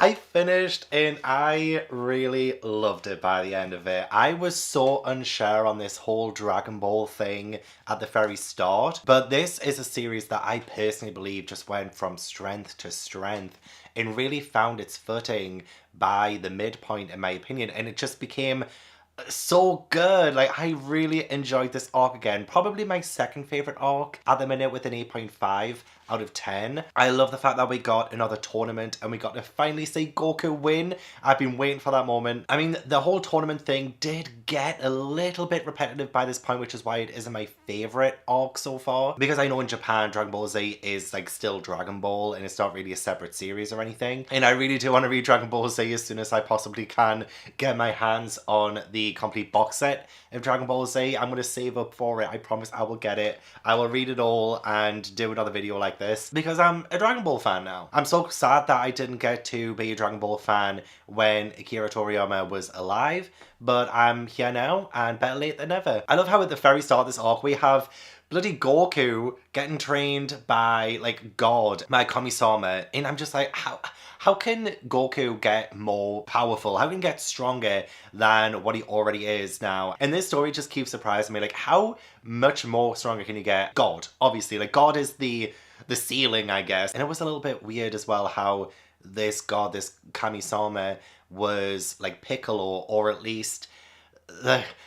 I finished and I really loved it by the end of it. I was so unsure on this whole Dragon Ball thing at the very start, but this is a series that I personally believe just went from strength to strength and really found its footing by the midpoint, in my opinion, and it just became so good. Like, I really enjoyed this arc again. Probably my second favorite arc at the minute with an 8.5 out of 10. I love the fact that we got another tournament and we got to finally see Goku win. I've been waiting for that moment. I mean, the whole tournament thing did get a little bit repetitive by this point, which is why it isn't my favorite arc so far. Because I know in Japan, Dragon Ball Z is like still Dragon Ball and it's not really a separate series or anything. And I really do want to read Dragon Ball Z as soon as I possibly can get my hands on the complete box set of Dragon Ball Z. I'm going to save up for it. I promise I will get it. I will read it all and do another video like this because I'm a Dragon Ball fan now. I'm so sad that I didn't get to be a Dragon Ball fan when Akira Toriyama was alive, but I'm here now and better late than never. I love how at the very start of this arc we have bloody Goku getting trained by like God, by Kami-sama, and I'm just like, how can Goku get more powerful? How can he get stronger than what he already is now? And this story just keeps surprising me. Like, how much more stronger can you get? God, obviously. Like, God is the ceiling, I guess. And it was a little bit weird as well how this God, this Kami-sama, was like Piccolo, or at least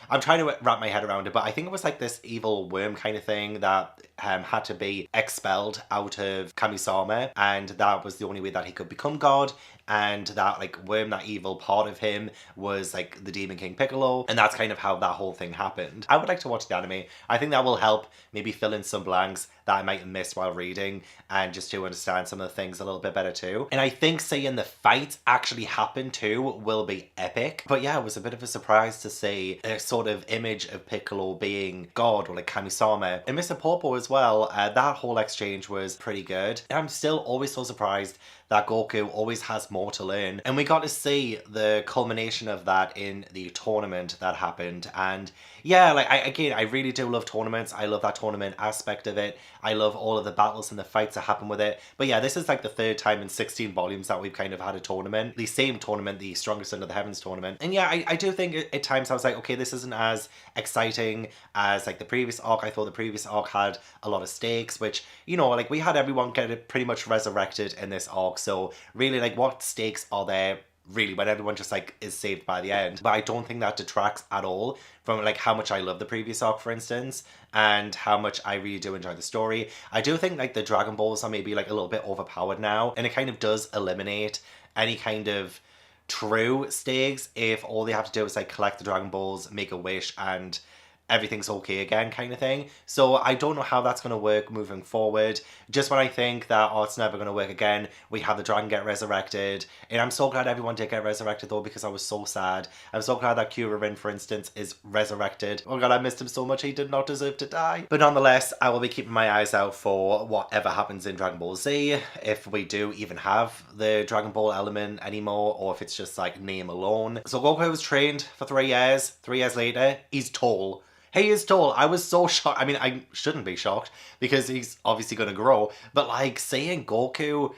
I'm trying to wrap my head around it, but I think it was like this evil worm kind of thing that had to be expelled out of Kami-sama, and that was the only way that he could become God, and that like worm, that evil part of him, was like the Demon King Piccolo, and that's kind of how that whole thing happened. I would like to watch the anime. I think that will help maybe fill in some blanks that I might have missed while reading, and just to understand some of the things a little bit better too. And I think seeing the fight actually happen too will be epic. But yeah, it was a bit of a surprise to see a sort of image of Piccolo being God, or like Kami-sama. And Mr. Popo as well, that whole exchange was pretty good. And I'm still always so surprised that Goku always has more to learn. And we got to see the culmination of that in the tournament that happened. And yeah, like, I really do love tournaments. I love that tournament aspect of it. I love all of the battles and the fights that happen with it. But yeah, this is like the third time in 16 volumes that we've kind of had a tournament. The same tournament, the Strongest Under the Heavens tournament. And yeah, I do think at times I was like, okay, this isn't as exciting as like the previous arc. I thought the previous arc had a lot of stakes, which, you know, like we had everyone get it pretty much resurrected in this arc. So really, like, what stakes are there really when everyone just like is saved by the end? But I don't think that detracts at all from like how much I love the previous arc, for instance, and how much I really do enjoy the story. I do think like the Dragon Balls are maybe like a little bit overpowered now, and it kind of does eliminate any kind of true stakes if all they have to do is like collect the Dragon Balls, make a wish, and everything's okay again kind of thing. So I don't know how that's going to work moving forward. Just when I think that, oh, it's never going to work again, we have the dragon get resurrected. And I'm so glad everyone did get resurrected though, because I was so sad. I'm so glad that Kuririn, for instance, is resurrected. Oh god, I missed him so much. He did not deserve to die. But nonetheless, I will be keeping my eyes out for whatever happens in Dragon Ball Z, if we do even have the Dragon Ball element anymore, or if it's just like name alone. So Goku was trained for 3 years. 3 years later, he's tall. He is tall. I was so shocked. I mean, I shouldn't be shocked because he's obviously going to grow. But like seeing Goku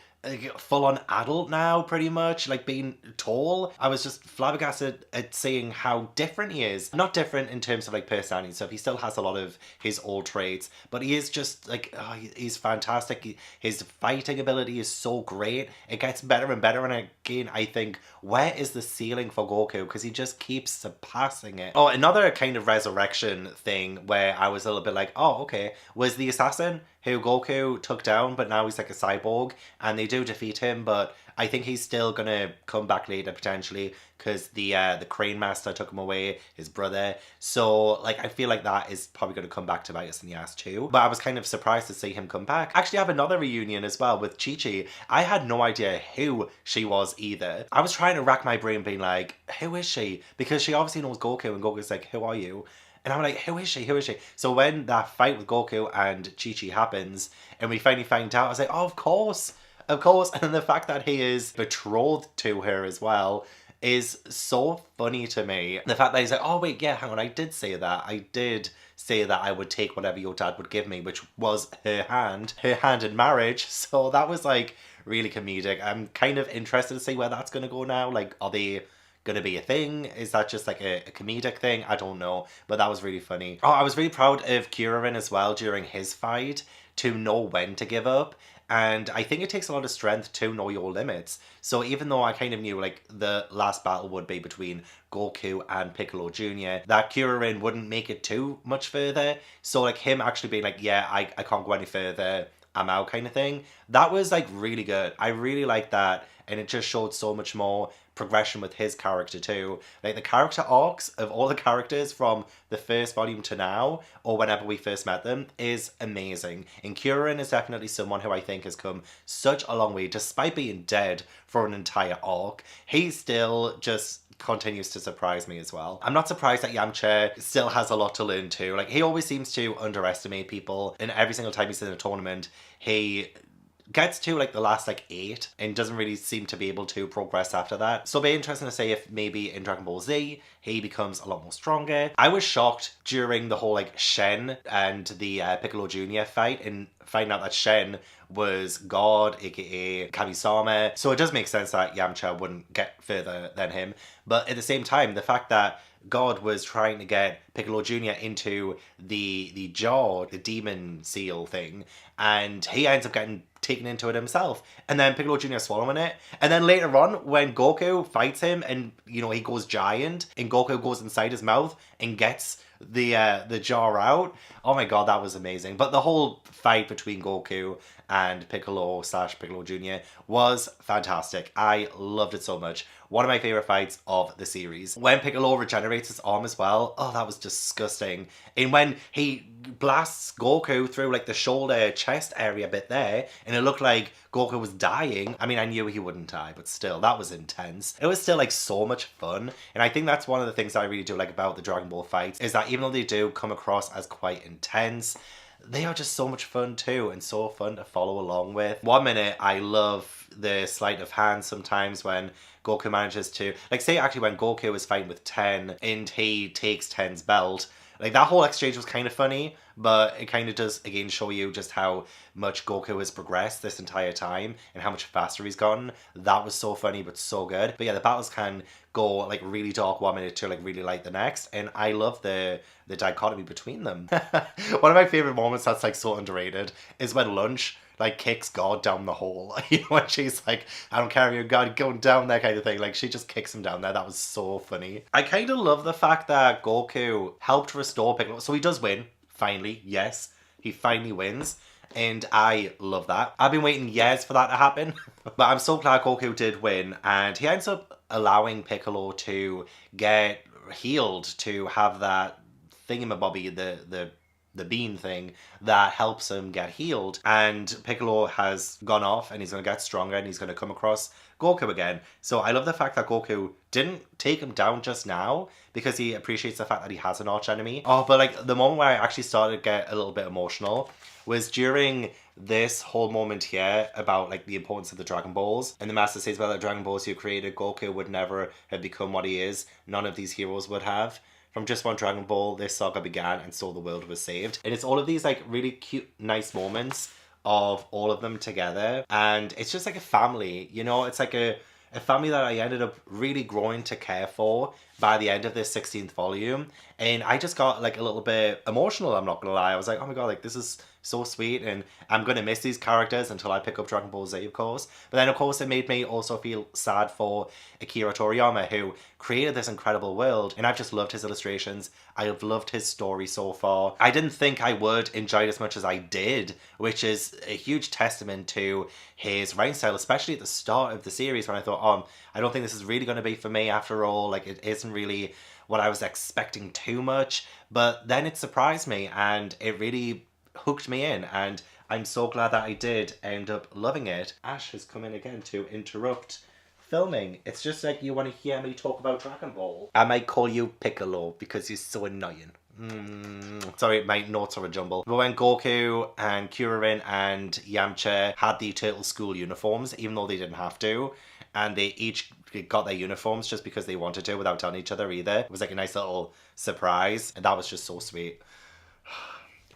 full on adult now, pretty much, like being tall, I was just flabbergasted at seeing how different he is. Not different in terms of like personality and stuff. He still has a lot of his old traits, but he is just like, oh, he's fantastic. His fighting ability is so great. It gets better and better. And again, I think, where is the ceiling for Goku? Because he just keeps surpassing it. Oh, another kind of resurrection thing where I was a little bit like, oh, okay, was the assassin who Goku took down, but now he's like a cyborg, and they do defeat him, but I think he's still gonna come back later potentially, because the Crane Master took him away, his brother. So like I feel like that is probably gonna come back to bite us in the ass too. But I was kind of surprised to see him come back. Actually, I have another reunion as well with Chi-Chi. I had no idea who she was either. I was trying to rack my brain being like, who is she? Because she obviously knows Goku, and Goku's like, who are you? And I'm like, who is she? Who is she? So when that fight with Goku and Chi-Chi happens, and we finally find out, I was like, oh, of course. Of course. And then the fact that he is betrothed to her as well, is so funny to me. The fact that he's like, oh wait, yeah, hang on, I did say that. I did say that I would take whatever your dad would give me, which was her hand in marriage. So that was like really comedic. I'm kind of interested to see where that's going to go now. Like, are they going to be a thing? Is that just like a comedic thing? I don't know. But that was really funny. Oh, I was really proud of Kieran as well during his fight to know when to give up. And I think it takes a lot of strength to know your limits. So even though I kind of knew like the last battle would be between Goku and Piccolo Jr., that Kieran wouldn't make it too much further. So like him actually being like, yeah, I can't go any further, I'm out kind of thing. That was like really good. I really liked that. And it just showed so much more progression with his character too. Like the character arcs of all the characters from the first volume to now, or whenever we first met them, is amazing. And Kieran is definitely someone who I think has come such a long way. Despite being dead for an entire arc, he still just continues to surprise me as well. I'm not surprised that Yamcha still has a lot to learn too. Like, he always seems to underestimate people, and every single time he's in a tournament, he gets to like the last like 8 and doesn't really seem to be able to progress after that. So it'll be interesting to see if maybe in Dragon Ball Z he becomes a lot more stronger. I was shocked during the whole like Shen and the Piccolo Jr. fight and find out that Shen was God, aka Kami-sama. So it does make sense that Yamcha wouldn't get further than him. But at the same time, the fact that God was trying to get Piccolo Jr. into the jaw, the demon seal thing, and he ends up getting taken into it himself, and then Piccolo Jr. swallowing it, and then later on when Goku fights him and you know he goes giant and Goku goes inside his mouth and gets the jar out. Oh my god, that was amazing. But the whole fight between Goku and Piccolo / Piccolo Jr. was fantastic. I loved it so much. One of my favorite fights of the series. When Piccolo regenerates his arm as well, oh, that was disgusting. And when he blasts Goku through like the shoulder chest area bit there, and it looked like Goku was dying. I mean, I knew he wouldn't die, but still, that was intense. It was still like so much fun. And I think that's one of the things that I really do like about the Dragon Ball fights, is that even though they do come across as quite intense, they are just so much fun too, and so fun to follow along with. One minute, I love the sleight of hand sometimes when Goku manages to, like, say actually when Goku is fighting with Ten and he takes Ten's belt, like that whole exchange was kind of funny, but it kind of does again show you just how much Goku has progressed this entire time and how much faster he's gotten. That was so funny but so good. But yeah, the battles can go like really dark one minute to like really light the next, and I love the dichotomy between them. One of my favorite moments that's like so underrated is when Lunch like kicks God down the hole. You know, when she's like, I don't care if you're God going down there kind of thing. Like she just kicks him down there. That was so funny. I kind of love the fact that Goku helped restore Piccolo. So he does win, finally. Yes, he finally wins. And I love that. I've been waiting years for that to happen. But I'm so glad Goku did win. And he ends up allowing Piccolo to get healed, to have that thingamabobby, the bean thing that helps him get healed. And Piccolo has gone off and he's going to get stronger and he's going to come across Goku again. So I love the fact that Goku didn't take him down just now because he appreciates the fact that he has an arch enemy. Oh, but like the moment where I actually started to get a little bit emotional was during this whole moment here about like the importance of the Dragon Balls. And the Master says, well, the Dragon Balls you created, Goku would never have become what he is. None of these heroes would have. From just one Dragon Ball, this saga began and so the world was saved. And it's all of these like really cute, nice moments of all of them together. And it's just like a family, you know? It's like a family that I ended up really growing to care for by the end of this 16th volume. And I just got like a little bit emotional, I'm not gonna lie. I was like, oh my god, like this is so sweet, and I'm gonna miss these characters until I pick up Dragon Ball Z, of course. But then of course it made me also feel sad for Akira Toriyama, who created this incredible world, and I've just loved his illustrations. I've loved his story so far. I didn't think I would enjoy it as much as I did, which is a huge testament to his writing style, especially at the start of the series when I thought, oh, I don't think this is really going to be for me after all. Like, it isn't really what I was expecting too much. But then it surprised me and it really hooked me in, and I'm so glad that I did end up loving it. Ash has come in again to interrupt filming. It's just like you want to hear me talk about Dragon Ball. I might call you Piccolo because you're so annoying. Sorry, my notes are a jumble. But when Goku and Kuririn and Yamcha had the Turtle School uniforms, even though they didn't have to, and they each got their uniforms just because they wanted to without telling each other either. It was like a nice little surprise, and that was just so sweet.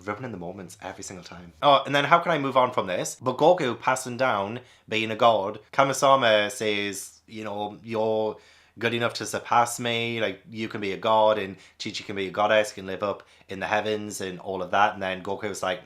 Ruining the moments every single time. Oh, and then how can I move on from this? But Goku passing down, being a god, Kamisama says, you know, you're good enough to surpass me, like you can be a god and Chi-Chi can be a goddess, can live up in the heavens and all of that. And then Goku's like,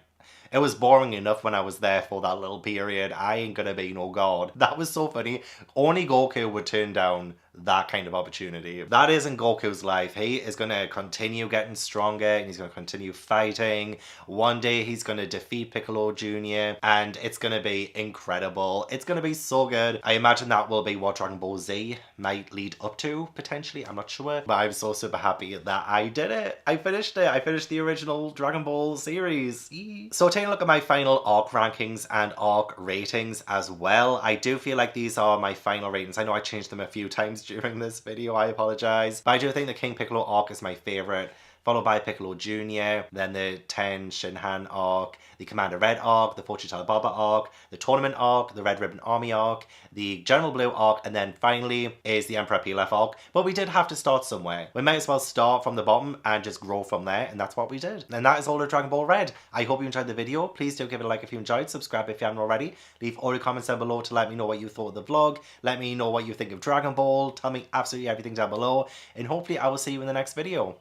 it was boring enough when I was there for that little period. I ain't gonna be no god. That was so funny. Only Goku would turn down that kind of opportunity. That isn't Goku's life. He is gonna continue getting stronger and he's gonna continue fighting. One day he's gonna defeat Piccolo Jr. and it's gonna be incredible. It's gonna be so good. I imagine that will be what Dragon Ball Z might lead up to, potentially. I'm not sure. But I'm so super happy that I did it. I finished it. I finished the original Dragon Ball series. So taking a look at my final arc rankings and arc ratings as well, I do feel like these are my final ratings. I know I changed them a few times during this video, I apologize. But I do think the King Piccolo arc is my favorite, followed by Piccolo Jr., then the 10 Shinhan arc, the Commander Red arc, the Fortune Teller Barber arc, the Tournament arc, the Red Ribbon Army arc, the General Blue arc, and then finally is the Emperor Pilaf arc. But we did have to start somewhere. We might as well start from the bottom and just grow from there, and that's what we did. And that is all of Dragon Ball Red. I hope you enjoyed the video. Please do give it a like if you enjoyed, subscribe if you haven't already. Leave all your comments down below to let me know what you thought of the vlog. Let me know what you think of Dragon Ball. Tell me absolutely everything down below, and hopefully I will see you in the next video.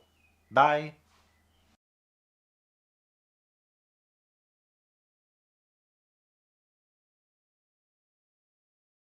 Bye.